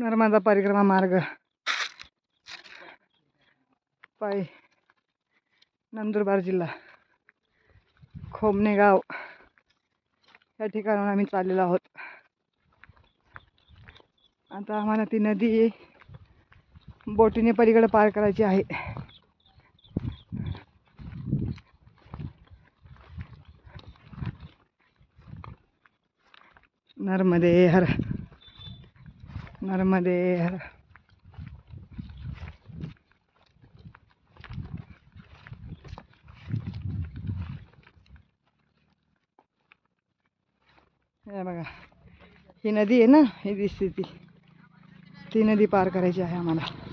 नर्मदा परिक्रमा मार्ग पायी नंदुरबार जिल्हा खोमणे गाव या ठिकाणाहून आम्ही चाललेलो आहोत. आता आम्हाला ती नदी बोटीने पलीकडे पार करायची आहे. नर्मदे हर नर्मदे हर. हे बघा, ही नदी आहे ना, ही दिसते ती नदी पार करायची आहे आम्हाला.